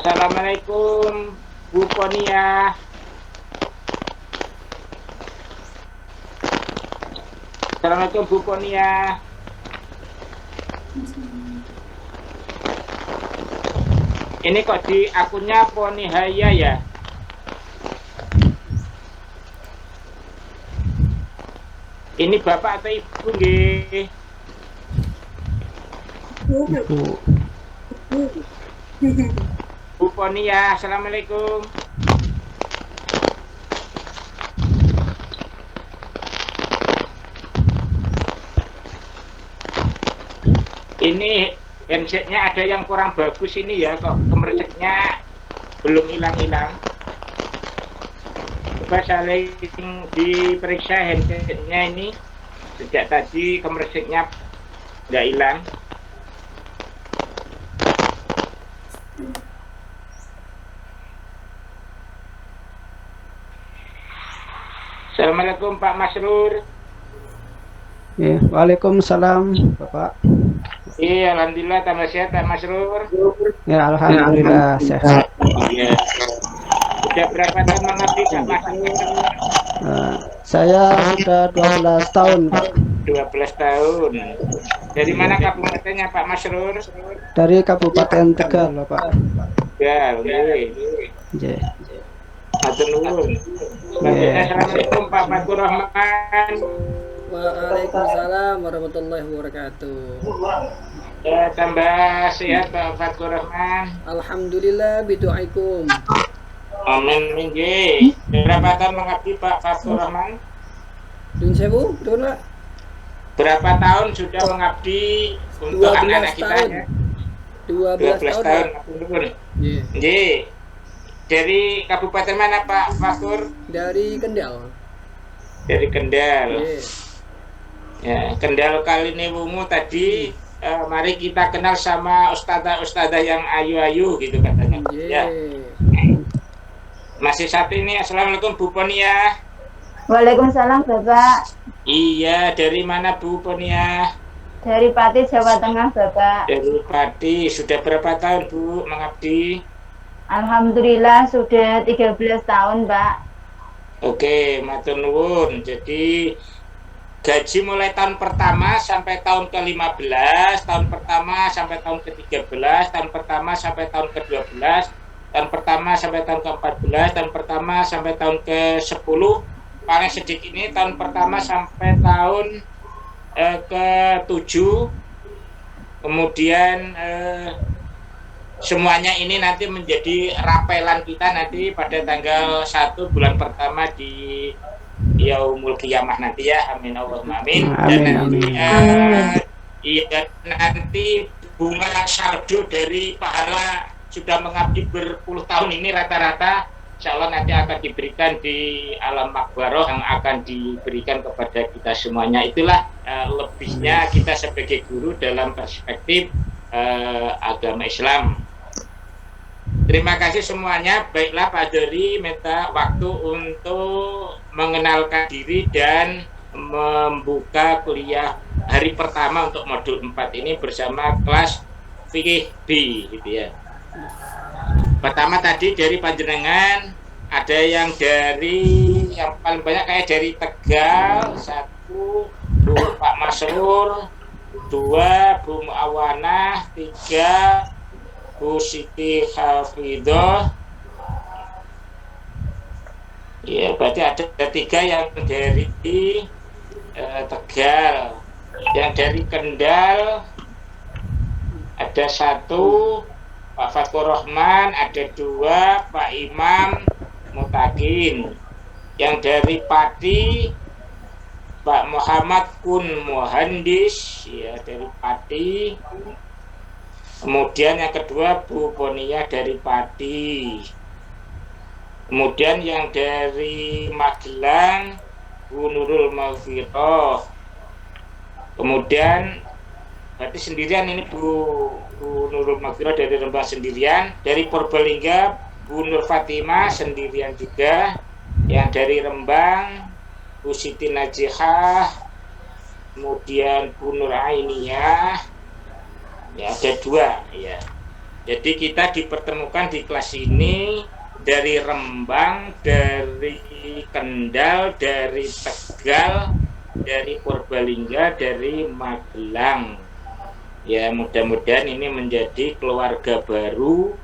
Assalamualaikum Bu Ponia. Assalamualaikum Bu Ponia. Ini kok di akunnya Ponihaya ya? Ini Bapak atau Ibu nggih? Ibu. Bu Ponia, Assalamualaikum. Ini handsetnya ada yang kurang bagus ini ya, kok kemerceknya belum hilang-hilang. Coba saling diperiksa handsetnya ini, sejak tadi kemerceknya nggak hilang. Assalamualaikum Pak Masrur. Ya, waalaikumsalam Bapak. Iya, alhamdulillah tambah sehat Pak Masrur. Ya, alhamdulillah sehat. Iya. Sudah berapa tahun mengabdi Pak Masrur? Saya sudah 12 tahun, Pak. 12 tahun. Dari mana kabupatennya Pak Masrur? Dari Kabupaten Tegal, Pak. Ya, oke. Ya. Matur nuwun. Assalamualaikum Pak Fatur Rahman. Waalaikumsalam warahmatullahi wabarakatuh. Ya, tambah sehat Pak Fatur Rahman. Alhamdulillah bidu'aikum. Amin nggih. Berapa tahun mengabdi Pak Fatur Rahman? Dun sewu, betul Pak? Berapa tahun sudah mengabdi untuk 12 anak-anak kita tahun. ya? 12 tahun. tahun. Matur nuwun. Yeah. Nggih. Dari kabupaten mana Pak Fatur? Dari Kendal. Dari Kendal. Yeah. Ya, Kendal kali ini Wungu tadi mari kita kenal sama ustadzah yang ayu-ayu gitu katanya. Yeah. Ya. Masih satu ini. Assalamualaikum Bu Ponia. Waalaikumsalam Bapak. Iya, dari mana Bu Ponia? Dari Pati, Jawa Tengah Bapak. Dari Pati. Sudah berapa tahun Bu mengabdi? Alhamdulillah sudah 13 tahun Pak. Oke, matur nuwun. Jadi gaji mulai tahun pertama sampai tahun ke-15, tahun pertama sampai tahun ke-13, tahun pertama sampai tahun ke-12, tahun pertama sampai tahun ke-14, tahun pertama sampai tahun ke-10, paling sedikit ini tahun pertama sampai tahun ke-7, kemudian semuanya ini nanti menjadi rapelan kita nanti pada tanggal 1 bulan pertama di Yaumul Qiyamah nanti ya. Amin Allahumma amin. Dan nanti iya, nanti bunga saldo dari pahala sudah mengabdi berpuluh tahun ini rata-rata insya Allah nanti akan diberikan di alam makbaroh yang akan diberikan kepada kita semuanya. Itulah lebihnya kita sebagai guru dalam perspektif agama Islam. Terima kasih semuanya. Baiklah Pak Dori minta waktu untuk mengenalkan diri dan membuka kuliah hari pertama untuk modul 4 ini bersama kelas fikih B gitu ya. Pertama tadi dari panjenengan, ada yang dari yang paling banyak kayak dari Tegal, 1 Bu Pak Masrur, 2 Bu Muawanah, 3 Bu Siti Hafidhah. Ya, berarti ada 3 yang dari Tegal. Yang dari Kendal ada 1 Pak Fatur Rahman, ada 2 Pak Imam Mutakin. Yang dari Pati Pak Muhammad Kun Muhandis, ya dari Pati. Kemudian yang kedua Bu Ponia dari Pati. Kemudian yang dari Magelang Bu Nurul Maghfirah. Kemudian berarti sendirian ini Bu Nurul Maghfirah dari Rembang sendirian. Dari Purbalingga Bu Nur Fatimah sendirian juga. Yang dari Rembang Bu Siti Najihah. Kemudian Bu Nur Ainiyah. Ya, ada 2 ya. Jadi kita dipertemukan di kelas ini dari Rembang, dari Kendal, dari Tegal, dari Purbalingga, dari Magelang. Ya, mudah-mudahan ini menjadi keluarga baru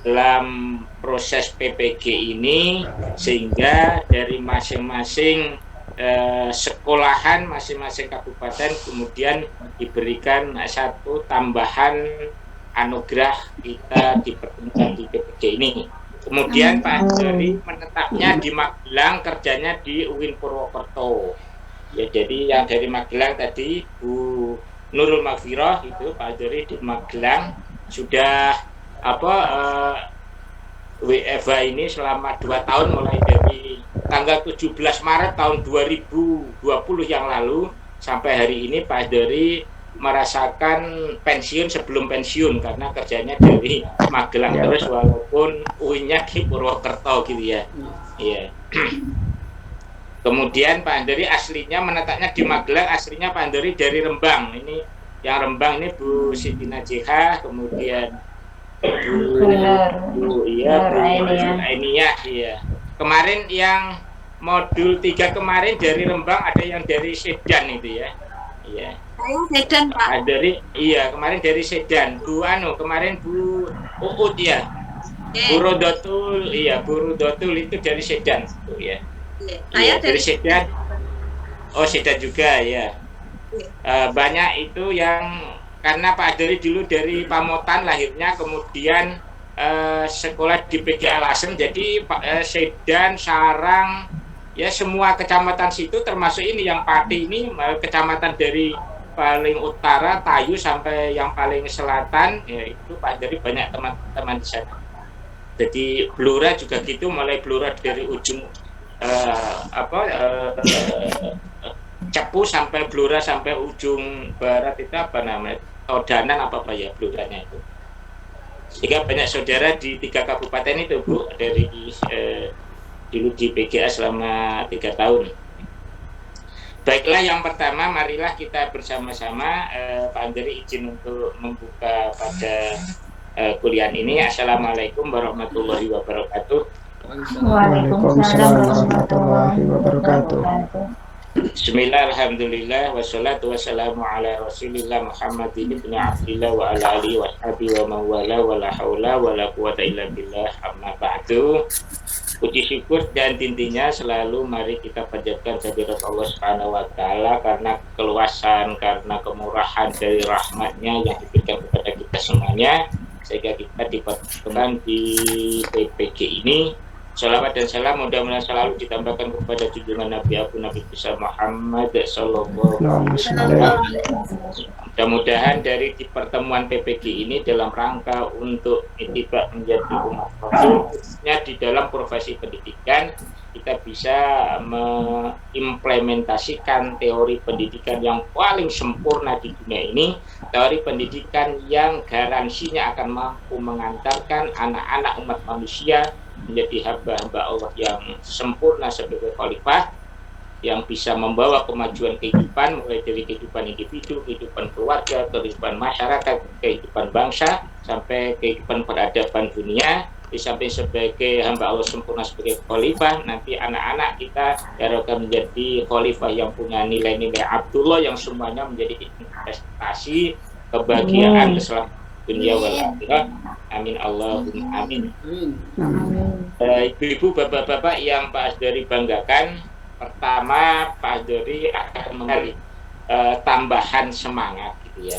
dalam proses PPG ini, sehingga dari masing-masing sekolahan, masing-masing kabupaten kemudian diberikan satu tambahan anugerah kita dipertemukan di PPG ini. Kemudian Pak Andri menetapnya di Magelang, kerjanya di UIN Purwokerto. Ya, jadi yang dari Magelang tadi Bu Nurul Maghfirah itu Pak Andri di Magelang sudah WFH ini selama 2 tahun, mulai dari tanggal 17 Maret tahun 2020 yang lalu sampai hari ini Pak Andri merasakan pensiun sebelum pensiun karena kerjanya dari Magelang Ya, terus Pak. walaupun UI-nya di Purwokerto gitu ya. Iya. Kemudian Pak Andri aslinya menetapnya di Magelang, aslinya Pak Andri dari Rembang. Ini yang Rembang ini Bu Siti Najihah, kemudian Bu Ainiyah, iya. Kemarin yang modul 3 kemarin dari Rembang, ada yang dari Sedan itu ya. Iya. Saya Sedan, Pak. Dari kemarin dari Sedan. Bu kemarin Bu Uut ya. Bu Rodotul, Bu Rodotul itu dari Sedan tuh ya. Saya dari Sedan. Oh, Sedan juga ya. Banyak itu yang karena Pak Adri dulu dari Pamotan lahirnya, kemudian sekolah di PGA Lasem, jadi Sedan, Sarang, ya semua kecamatan situ termasuk ini yang Pati ini kecamatan dari paling utara Tayu sampai yang paling selatan, ya itu Pak Adri banyak teman-teman di sana. Jadi Blora juga gitu, mulai Blora dari ujung Cepu sampai Blora sampai ujung barat itu apa namanya? Todanan apa ya Bloranya itu. Sehingga banyak saudara di 3 kabupaten itu Bu, dari dulu di PGA selama 3 tahun. Baiklah, yang pertama marilah kita bersama-sama Pak Andri izin untuk membuka pada kuliah ini. Assalamualaikum warahmatullahi wabarakatuh. Waalaikumsalam warahmatullahi wabarakatuh. Bismillah, alhamdulillah, wassalatu wassalamu ala rasulillah Muhammadin ibn Abdillah wa ala alihi wa sahbihi wa mawala wa la hawla wa la quwata illa billah, amma ba'du. Puji syukur dan intinya selalu mari kita panjatkan kehadirat Allah Subhanahu wa Ta'ala karena keluasan, karena kemurahan dari rahmatnya yang diberikan kepada kita semuanya, sehingga kita dipertemukan di PPG ini. Salawat dan salam mudah-mudahan selalu ditambahkan kepada junjungan Nabi Abu Nabi besar Muhammad sallallahu alaihi wasallam. Mudah-mudahan dari di pertemuan PPG ini dalam rangka untuk ittiba menjadi umat Rasul, khususnya di dalam profesi pendidikan, kita bisa mengimplementasikan teori pendidikan yang paling sempurna di dunia ini, teori pendidikan yang garansinya akan mampu mengantarkan anak-anak umat manusia menjadi hamba-hamba Allah yang sempurna sebagai khalifah, yang bisa membawa kemajuan kehidupan, mulai dari kehidupan individu, kehidupan keluarga, kehidupan masyarakat, kehidupan bangsa, sampai kehidupan peradaban dunia. Di samping sebagai hamba Allah sempurna sebagai khalifah, nanti anak-anak kita akan menjadi khalifah yang punya nilai-nilai Abdullah yang semuanya menjadi investasi kebahagiaan keselamatan dunia wal akhirah. Amin Allahumma amin. Ibu-ibu, bapak-bapak yang Pak Asdari banggakan, pertama Pak Asdari akan memberi tambahan semangat gitu ya.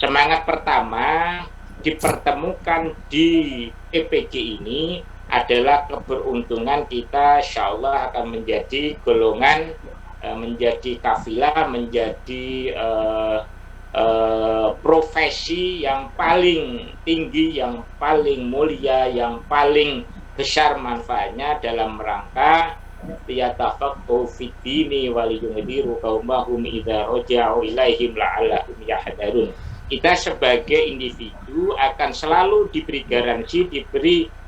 Semangat pertama dipertemukan di PPG ini adalah keberuntungan kita insya Allah akan menjadi golongan, menjadi kafilah, menjadi profesi yang paling tinggi, yang paling mulia, yang paling besar manfaatnya dalam rangka liyatafaqahu fid dini wa liyunziru qaumahum idza raja'u ilaihim la'allahum yahdharun. Kita sebagai individu akan selalu diberi garansi, diberi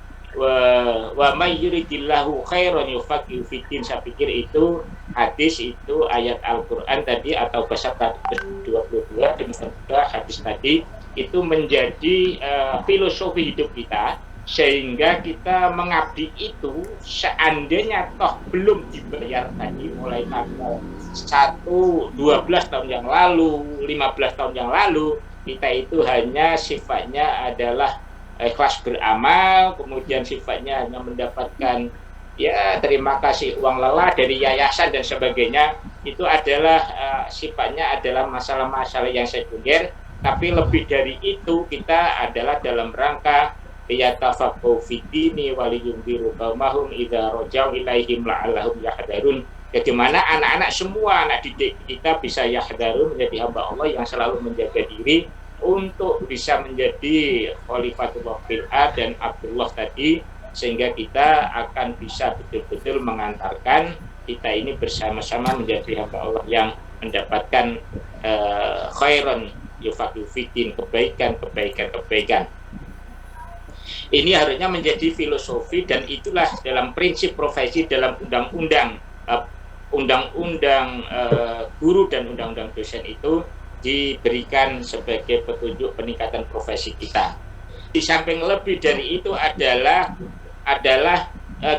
wa may yuridillahu khairan yufaqihu fiddin. Saya pikir itu hadis, itu ayat Al-Qur'an tadi atau pasal 22, demikian juga hadis tadi itu menjadi filosofi hidup kita, sehingga kita mengabdi itu seandainya toh belum dibayar tadi mulai tanggal 1, 12 tahun yang lalu, 15 tahun yang lalu, kita itu hanya sifatnya adalah ikhlas beramal, kemudian sifatnya hanya mendapatkan ya terima kasih uang lelah dari yayasan dan sebagainya. Itu adalah sifatnya adalah masalah-masalah yang sekunder, tapi lebih dari itu kita adalah dalam rangka yatafaqahu fid-dini wa liyunziru qaumahum idza rajau ilaihim la'allahum yahdharun. Bagaimana anak-anak semua anak didik kita bisa yahdharun, menjadi hamba Allah yang selalu menjaga diri untuk bisa menjadi Khalifatullah fil ard dan Abdullah tadi, sehingga kita akan bisa betul-betul mengantarkan kita ini bersama-sama menjadi hamba Allah yang mendapatkan khairan yufaqihu fiddin, kebaikan. Ini harusnya menjadi filosofi, dan itulah dalam prinsip profesi dalam undang-undang guru dan undang-undang dosen itu diberikan sebagai petunjuk peningkatan profesi kita. Di samping lebih dari itu adalah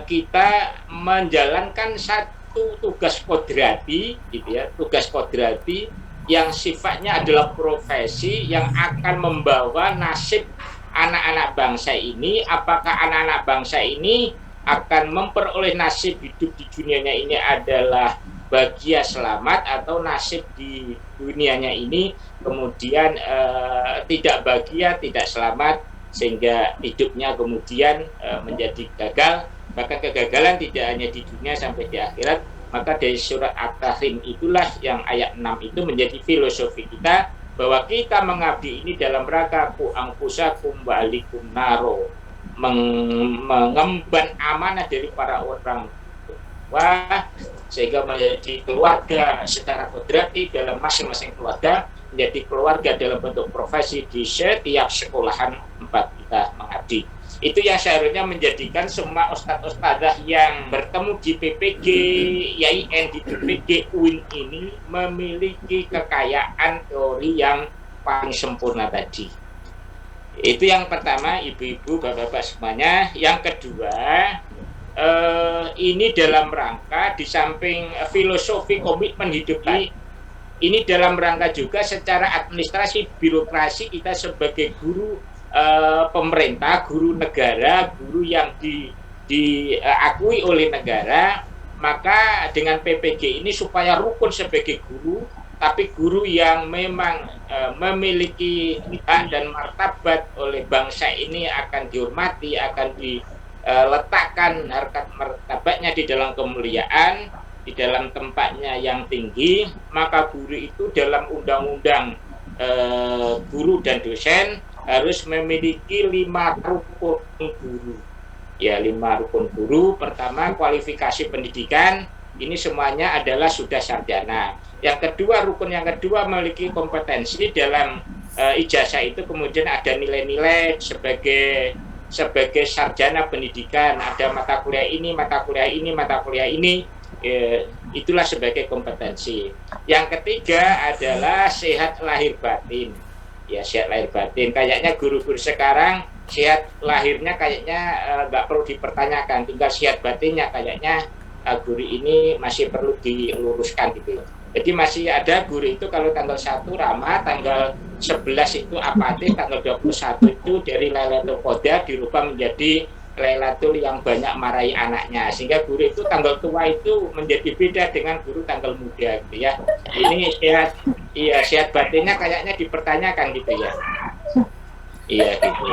kita menjalankan satu tugas kodrati, gitu ya, tugas kodrati yang sifatnya adalah profesi yang akan membawa nasib anak-anak bangsa ini. Apakah anak-anak bangsa ini akan memperoleh nasib hidup di dunianya ini adalah bahagia selamat, atau nasib di dunianya ini kemudian tidak bahagia, tidak selamat, sehingga hidupnya kemudian menjadi gagal. Bahkan kegagalan tidak hanya di dunia sampai di akhirat. Maka dari surat At-Tahrim itulah yang ayat 6 itu menjadi filosofi kita, bahwa kita mengabdi ini dalam rangka ku angkusakum wa alikum naro, mengemban amanah dari para orang tua, sehingga menjadi keluarga secara kodrati dalam masing-masing keluarga, menjadi keluarga dalam bentuk profesi di setiap sekolahan tempat kita mengabdi. Itu yang seharusnya menjadikan semua ustadz-ustadzah yang bertemu di PPG YIN, di PPG UIN ini memiliki kekayaan teori yang paling sempurna tadi. Itu yang pertama, ibu-ibu, bapak-bapak semuanya. Yang kedua, ini dalam rangka di samping filosofi komitmen hidup ini dalam rangka juga secara administrasi birokrasi kita sebagai guru pemerintah, guru negara, guru yang diakui oleh negara. Maka dengan PPG ini supaya rukun sebagai guru, tapi guru yang memang memiliki hak dan martabat oleh bangsa ini akan dihormati, akan diletakkan harkat martabatnya di dalam kemuliaan, di dalam tempatnya yang tinggi. Maka guru itu dalam undang-undang guru dan dosen harus memiliki 5 rukun guru. Ya, 5 rukun guru. Pertama, kualifikasi pendidikan. Ini semuanya adalah sudah sarjana. Yang kedua, rukun yang kedua memiliki kompetensi dalam ijazah itu, kemudian ada nilai-nilai sebagai sarjana pendidikan, ada mata kuliah ini, mata kuliah ini, mata kuliah ini. Itulah sebagai kompetensi. Yang ketiga adalah sehat lahir batin. Ya, sehat lahir batin. Kayaknya guru-guru sekarang sehat lahirnya kayaknya nggak perlu dipertanyakan, tinggal sehat batinnya kayaknya guru ini masih perlu diluruskan gitu. Jadi masih ada guru itu kalau tanggal 1 ramah, tanggal 11 itu apatis, tanggal 21 itu dari Lailatul Qadar dirubah menjadi Lailatul yang banyak marahi anaknya, sehingga guru itu tanggal tua itu menjadi beda dengan guru tanggal muda gitu ya. Ini sehat batinnya kayaknya dipertanyakan gitu ya. Iya gitu.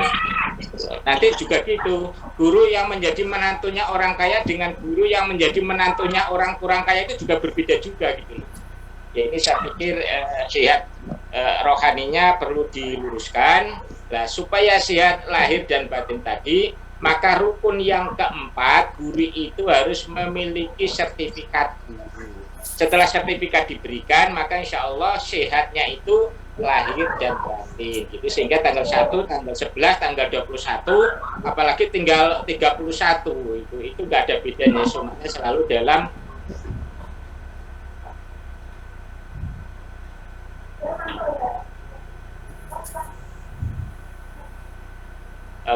Nanti juga gitu, guru yang menjadi menantunya orang kaya dengan guru yang menjadi menantunya orang kurang kaya itu juga berbeda juga gitu. Ya, ini saya pikir sehat rohaninya perlu diluruskan. Nah, supaya sehat lahir dan batin tadi, maka rukun yang keempat, guru itu harus memiliki sertifikat guru. Setelah sertifikat diberikan, maka insya Allah sehatnya itu lahir dan batin gitu. Sehingga tanggal 1, tanggal 11, tanggal 21, apalagi tinggal 31 itu nggak ada bedanya, semuanya selalu dalam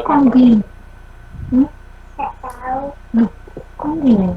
Con gì? Con gì này?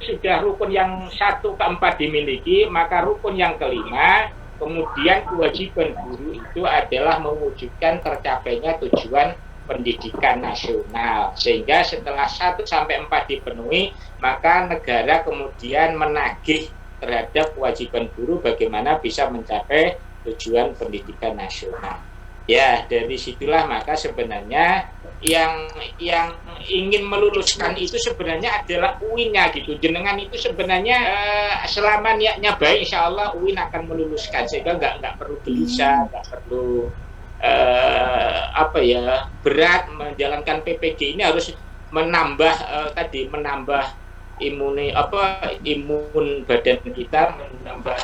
Sudah rukun yang 1 ke 4 dimiliki, maka rukun yang kelima, kemudian kewajiban guru itu adalah mewujudkan tercapainya tujuan pendidikan nasional. Sehingga setelah 1 sampai 4 dipenuhi, maka negara kemudian menagih terhadap kewajiban guru bagaimana bisa mencapai tujuan pendidikan nasional. Ya, dari situlah maka sebenarnya yang ingin meluluskan itu sebenarnya adalah UIN-nya gitu. Jenengan itu sebenarnya selama niatnya baik, insya Allah UIN akan meluluskan, sehingga nggak perlu gelisah, nggak perlu berat menjalankan PPG ini. Harus menambah menambah imun badan kita, menambah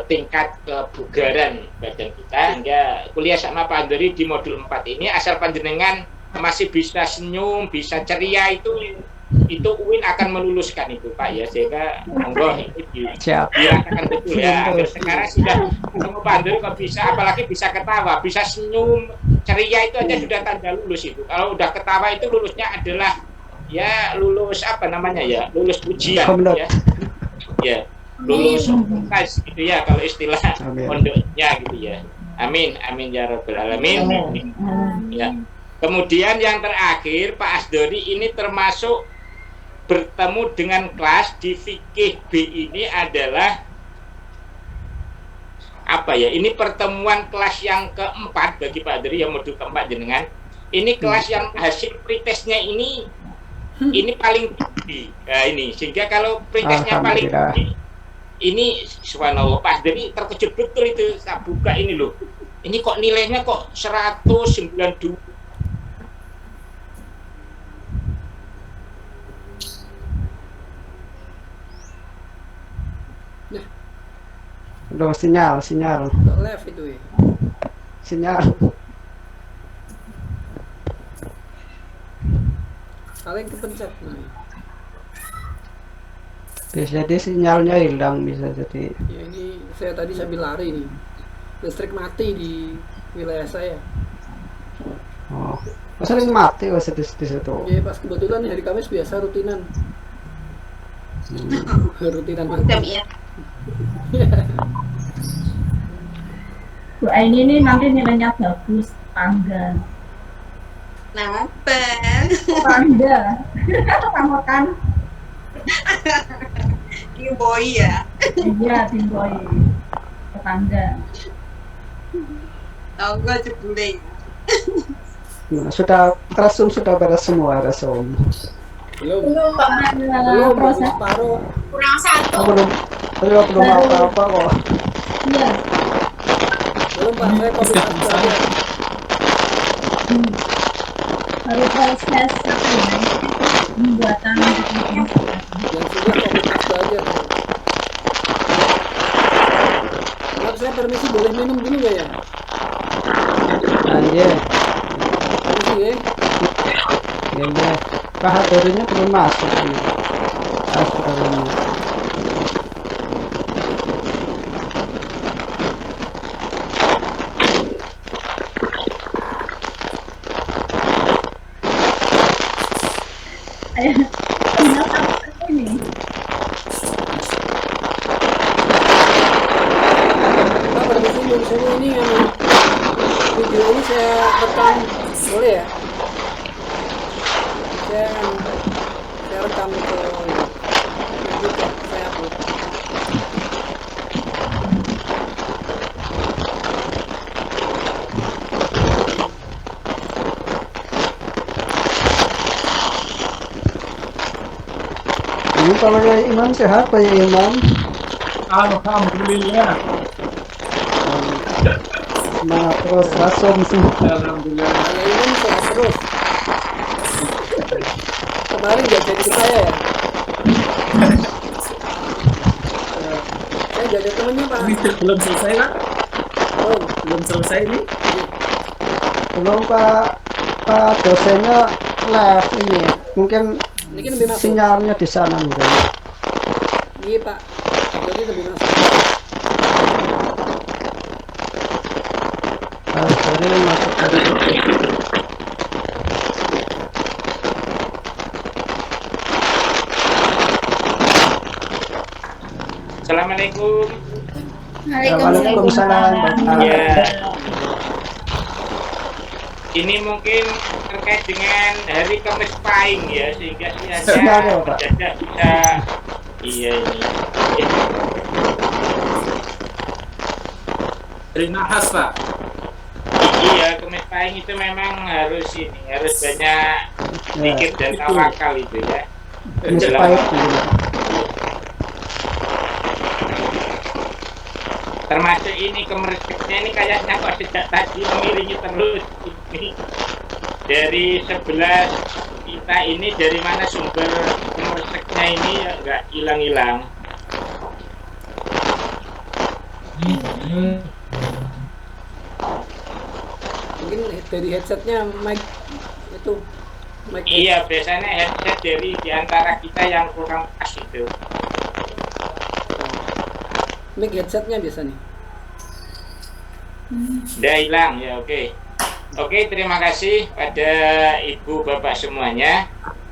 tingkat kebugaran badan kita, hingga kuliah sama Pak Andori di modul 4 ini asal panjenengan masih bisa senyum, bisa ceria, itu UIN akan meluluskan itu Pak ya, sehingga monggo itu dirasakan betul ya. Sekarang sudah ketemu Pak Andori kok bisa, apalagi bisa ketawa, bisa senyum, ceria, itu aja sudah tanda lulus itu. Kalau udah ketawa itu lulusnya adalah ya lulus lulus ujian ya. Ya. Lulus tes gitu ya kalau istilah pondoknya gitu ya. Amin ya rabbal alamin. Ya. Kemudian yang terakhir Pak Asdori ini termasuk bertemu dengan kelas di fikih B ini adalah ini pertemuan kelas yang keempat bagi Pak Asdori yang modul keempat jenengan. Ini kelas yang hasil pretestnya ini paling tinggi. Nah, ini sehingga kalau pretestnya paling tinggi ini subhanallah Pak Asdori terkejut betul itu. Saya buka ini loh. Ini kok nilainya kok 192. Loh, sinyal. Left itu ya. Sinyal. Paling kepencet. Bisa jadi sinyalnya hilang, bisa jadi. Ya, ini saya tadi sambil lari nih. Listrik mati di wilayah saya. Oh, sering mati di situ. Ya pas kebetulan hari Kamis biasa rutinan. Rutinan mati. Ya. Bu Aini ini nanti nilainya bagus, tangga. Kenapa? Tangga. Kamu kan? New boy ya? Iya, tim boy. Tetangga. Tahu gak jebule? Nah, sudah beres semua resum. Belum proses separuh. Kurang 1. Belum apa-apa kok. Iya. Belum Pak, saya copy paste aja. Baru proses pembuatan Yang sudah copy paste aja. Maaf, saya permisi boleh minum dulu gak ya? Iya. Permisi ya. Iya. Pak Hadorinya belum masuk ini. Astagfirullah. ini. Pak, permisi dulu, saya ini video ini saya rekam, boleh ya? Saya rekam ke YouTube ya, saya upload. Ini kalau ya Imam sehat Pak ya Imam? Alhamdulillah. Nah terus rasum sih. Alhamdulillah. Saya ini sehat terus. Kemarin nggak jadi ke saya ya? Saya jadi temennya Pak. Ini belum selesai Pak? Oh, Belum selesai ini? Belum Pak dosennya live ini. Mungkin ini kan lebih masuk. sinyalnya di sana mungkin. Iya Pak, jadi lebih masuk. Boleh masuk dari situ. Assalamualaikum. Waalaikumsalam. Bapak. Ya, ini mungkin terkait dengan hari Kamis Pahing ya, sehingga Sudah sianya ada, Pak. mendadak bisa. Iya ini. Terima khas Pak. Iya, Kamis Pahing itu memang harus banyak pikir dan tawakal itu ya. Kamis Pahing juga. Termasuk ini kemereseknya ini kayaknya kok sejak tadi mengiringi terus ini dari 11 kita ini, dari mana sumber kemereseknya ini ya nggak hilang-hilang. Mungkin dari headsetnya mic itu mic. Iya, biasanya headset dari diantara kita yang kurang pas itu. Mic headsetnya biasanya. Udah hilang ya, oke. Oke, terima kasih pada ibu bapak semuanya.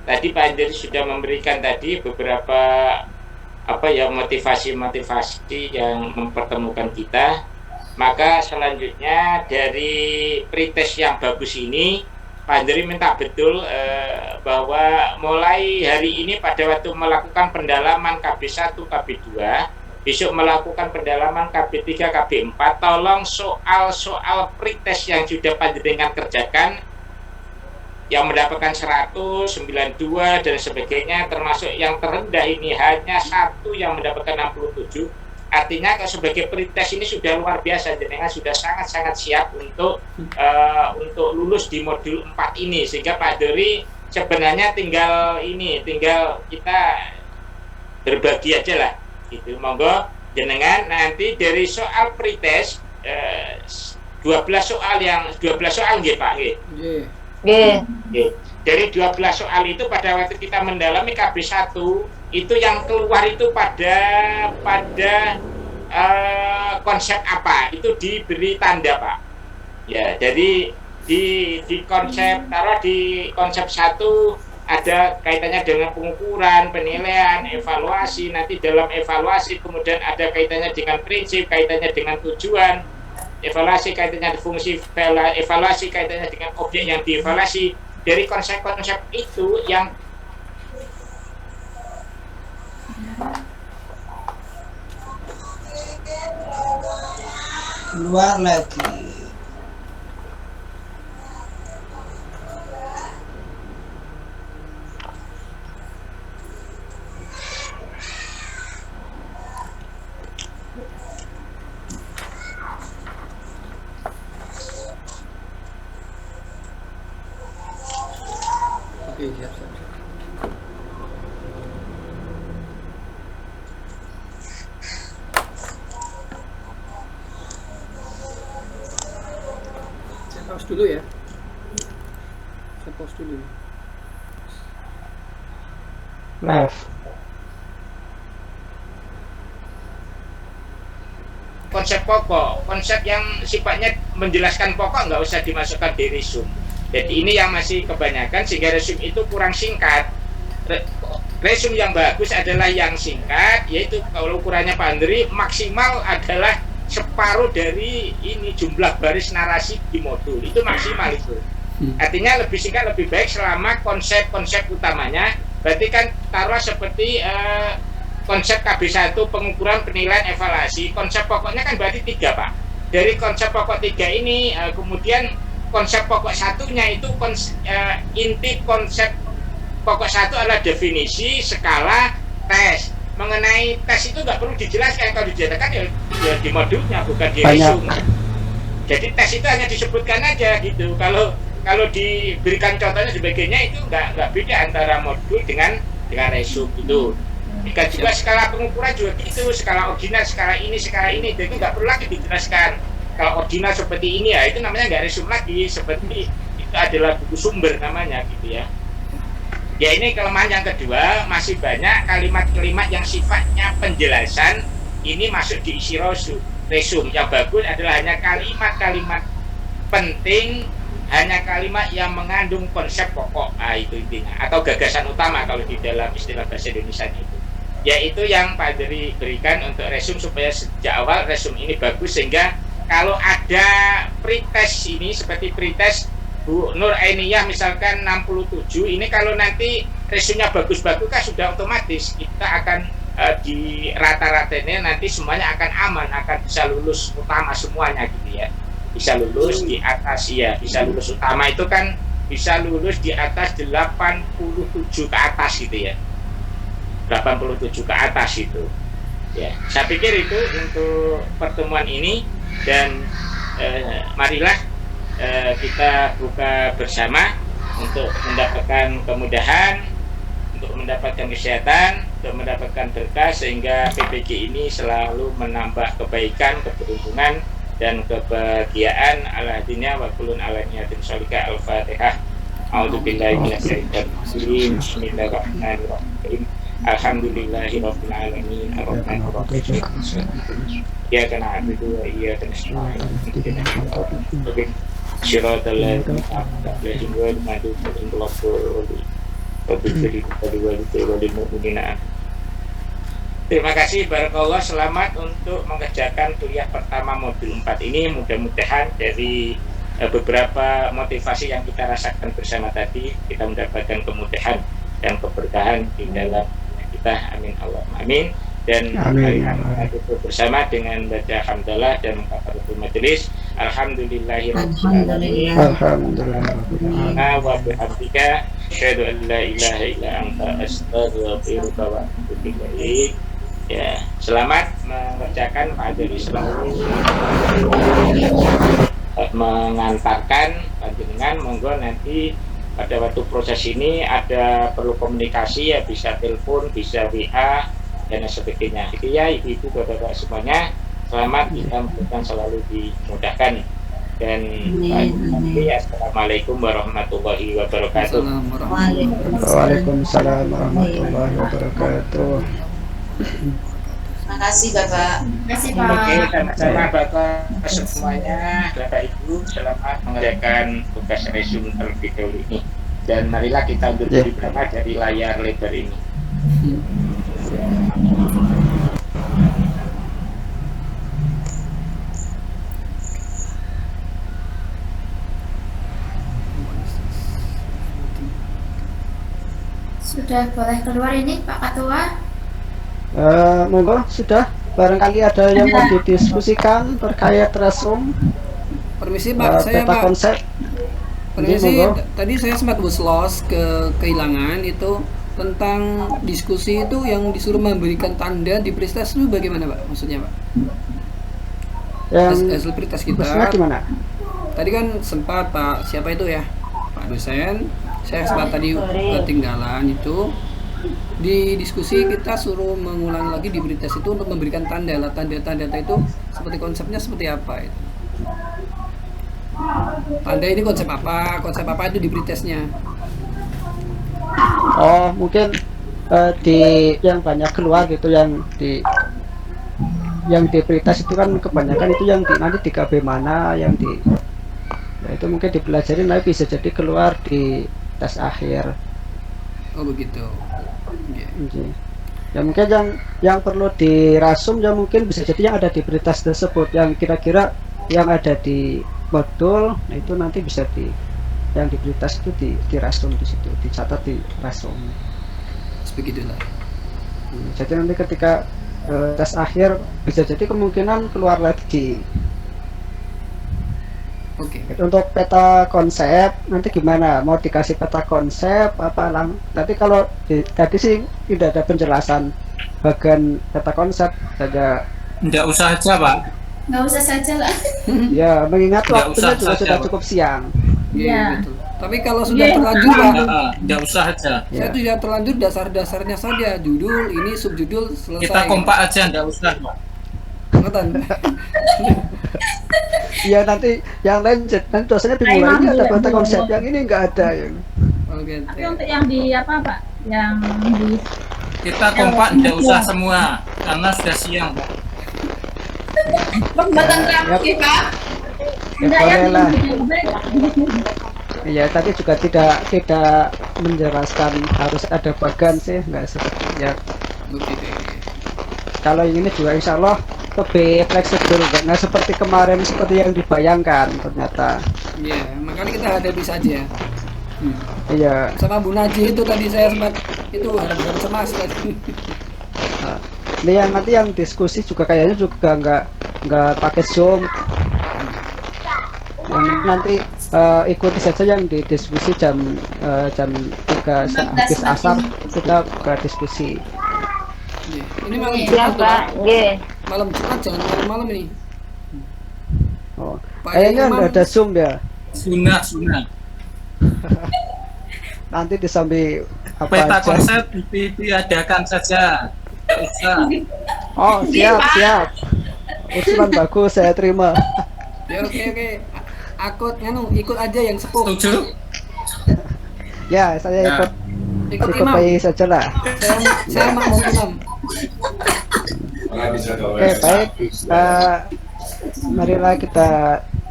Tadi Pak Andri sudah memberikan tadi beberapa motivasi-motivasi yang mempertemukan kita. Maka selanjutnya dari pretest yang bagus ini, Pak Andri minta betul bahwa mulai hari ini pada waktu melakukan pendalaman KB1, KB2, besok melakukan pendalaman KB3, KB4, tolong soal-soal pretest yang sudah panjenengan kerjakan yang mendapatkan 100, 92 dan sebagainya, termasuk yang terendah ini hanya satu yang mendapatkan 67. Artinya kalau sebagai pretest ini sudah luar biasa, jenengan sudah sangat-sangat siap untuk lulus di modul 4 ini, sehingga Pak Dori sebenarnya tinggal kita berbagi aja lah. Itu monggo jenengan nanti dari soal pretest 12 soal nggih Pak nggih. Nggih. Dari 12 soal itu pada waktu kita mendalami KB1 itu yang keluar itu pada konsep apa? Itu diberi tanda, Pak. Ya, jadi di konsep di konsep 1 ada kaitannya dengan pengukuran, penilaian, evaluasi. Nanti dalam evaluasi kemudian ada kaitannya dengan prinsip, kaitannya dengan tujuan, evaluasi kaitannya dengan fungsi, evaluasi kaitannya dengan objek yang dievaluasi. Dari konsep-konsep itu yang keluar lagi. Oke, siap. Saya pause dulu ya. Saya pause dulu. Live. konsep pokok, konsep yang sifatnya menjelaskan pokok nggak usah dimasukkan di resume. Jadi ini yang masih kebanyakan sehingga resume itu kurang singkat. Resume yang bagus adalah yang singkat, yaitu kalau ukurannya Pak Andri maksimal adalah separuh dari ini jumlah baris narasi di modul, itu maksimal itu. Artinya lebih singkat lebih baik selama konsep-konsep utamanya. Berarti kan taruh seperti konsep KB1 pengukuran, penilaian, evaluasi. Konsep pokoknya kan berarti 3 Pak. Dari konsep pokok 3 ini kemudian konsep pokok satunya itu inti konsep pokok 1 adalah definisi, skala, tes. Mengenai tes itu nggak perlu dijelaskan, kalau dijelaskan ya di modulnya bukan di resume. Jadi tes itu hanya disebutkan aja gitu. Kalau diberikan contohnya sebagainya itu nggak beda antara modul dengan resume itu. Jika juga skala pengukuran juga gitu, skala ordinal, skala ini, jadi nggak perlu lagi dijelaskan. Kalau ordinal seperti ini ya itu namanya nggak resume lagi, seperti itu adalah buku sumber namanya gitu ya. Ya ini kelemahan yang kedua, masih banyak kalimat-kalimat yang sifatnya penjelasan ini masuk di isi resume. Yang bagus adalah hanya kalimat-kalimat penting hanya kalimat yang mengandung konsep pokok, itu intinya, atau gagasan utama kalau di dalam istilah bahasa Indonesia itu. Yaitu yang Pak Dari berikan untuk resume supaya sejak awal resume ini bagus, sehingga kalau ada pretest ini seperti pretest Bu Nur Ainiyah misalkan 67, ini kalau nanti resumenya bagus-bagus kan sudah otomatis kita akan di rata-ratanya nanti semuanya akan aman, akan bisa lulus utama semuanya gitu ya. Bisa lulus di atas ya, bisa lulus utama itu kan bisa lulus di atas 87 ke atas gitu ya. 87 ke atas itu. Ya, saya pikir itu untuk pertemuan ini, dan marilah kita buka bersama untuk mendapatkan kemudahan, untuk mendapatkan kesehatan, untuk mendapatkan berkah, sehingga PPG ini selalu menambah kebaikan, keberuntungan dan kebahagiaan. Ala hadinya wa kulun ala niyatin sholika. Al-Fatihah. A'udzubillahi minasyaitonir rajim. Bismillahirrahmanirrahim. Alhamdulillahirabbil alamin. Arrahmanir rahim. Iyyaka na'budu wa iyyaka nasta'in. Shiratal ladzina an'amta 'alaihim ghairil maghdubi 'alaihim waladdallin. Terima kasih, barakallah. Selamat untuk mengerjakan kuliah pertama modul 4 ini. Mudah-mudahan dari beberapa motivasi yang kita rasakan bersama tadi, kita mendapatkan kemudahan dan keberkahan di dalam kita. Amin Allahumma amin. Dan mari kita tutup bersama dengan baca hamdalah dan kafaratul majelis. Alhamdulillahirabbil alamin. Alhamdulillah wa bihamdika asyhadu an la ilaha illa anta astaghfiruka wa atubu ilaik. Ya, selamat mengerjakan Pak Dari selalu mengantarkan panjenengan. Monggo nanti pada waktu proses ini ada perlu komunikasi ya, bisa telepon, bisa WA dan sebagainya. Itu ya, ibu-ibu, bapak-bapak semuanya, selamat, kita mudah selalu dimudahkan. Dan assalamualaikum warahmatullahi wabarakatuh. Waalaikumsalam warahmatullahi wabarakatuh. Terima kasih Bapak. Terima kasih Pak. Oke, sama-sama Bapak semuanya, Bapak Ibu, selamat mengerjakan tugas resume terlebih dahulu ini. Dan marilah kita undur diri bersama dari layar lebar ini. Sudah boleh keluar ini Pak Ketua? Monggo, sudah. Barangkali ada yang mau didiskusikan terkait resume. Permisi Pak, saya peta Pak. konsep. Permisi, Monggo. tadi saya sempat lost kehilangan itu tentang diskusi itu yang disuruh memberikan tanda di pretest itu bagaimana Pak? Maksudnya Pak? Hasil pretest kita. Maksudnya gimana? Tadi kan sempat Pak, siapa itu ya? Pak dosen. Saya sempat tadi ketinggalan itu. Di diskusi kita suruh mengulang lagi di pretest itu untuk memberikan tanda lah, tanda itu seperti konsepnya seperti apa itu. Tanda ini konsep apa itu di pretestnya. Oh, mungkin di yang banyak keluar gitu, yang di pretest itu kan kebanyakan itu yang nanti di KB mana yang di, ya itu mungkin dipelajarin, tapi bisa jadi keluar di tes akhir. Oh begitu. Okay. Ya mungkin yang perlu dirasum ya mungkin bisa jadi yang ada di pretest tersebut, yang kira-kira yang ada di modul, nah itu nanti bisa yang di pretest itu dirasum di situ, dicatat di rasum. Begitulah. Jadi nanti ketika tes akhir bisa jadi kemungkinan keluar lagi. Oke. Untuk peta konsep nanti gimana? Mau dikasih peta konsep apa lang? Tadi kalau tadi sih tidak ada penjelasan bagian peta konsep saja. Tidak usah aja Pak. Nggak usah saja lah. Ya mengingat Nggak waktunya usah juga saja, sudah Pak. cukup siang. Iya. Betul. Tapi kalau sudah Iya. terlanjur Pak, Tidak usah aja. saya tidak terlanjur dasar-dasarnya saja, judul ini subjudul selesai. Kita kompak aja, tidak usah Pak. Ngerti? Iya nanti yang lain nanti dosennya bingung lagi, ada peta konsep yang ini nggak ada yang. Oke. Tapi untuk yang di apa Pak? Yang di Kita kompak tidak usah semua karena sudah siang Pak. Pembatas lagi Pak. Enggak ya, boleh lah. belum. Iya, tadi juga tidak menjelaskan harus ada bagan sih, nggak seperti ya. Oke. Kalau yang ini juga insya Allah lebih fleksibel, nggak seperti kemarin seperti yang dibayangkan ternyata. Iya, makanya kita hadapi saja. Iya. Sama Bu Naji itu tadi saya sempat itu harap-harap cemas tadi. Nah, ini yang nanti yang diskusi juga kayaknya juga nggak pakai Zoom. Yang nanti ikuti saja yang di diskusi jam 3 habis asar kita buka diskusi. Iya. Ini malam Iya Jumat, Pak, nggih. malam Jumat jangan malam-malam ini. Oh, Pak kayaknya Imam. ada Zoom ya. Sunah. Nanti disambi apa Peta aja. konsep diadakan saja. Tidak usah. Oh, siap. Usulan bagus, saya terima. Ya oke. Aku ikut aja yang sepuh. Setuju? Ya, saya Ya. ikut Imam. bayi saja lah. Saya mau imam. Oke, baik. Marilah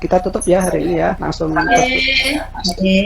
kita tutup ya hari ini ya. Langsung tutup. Oke.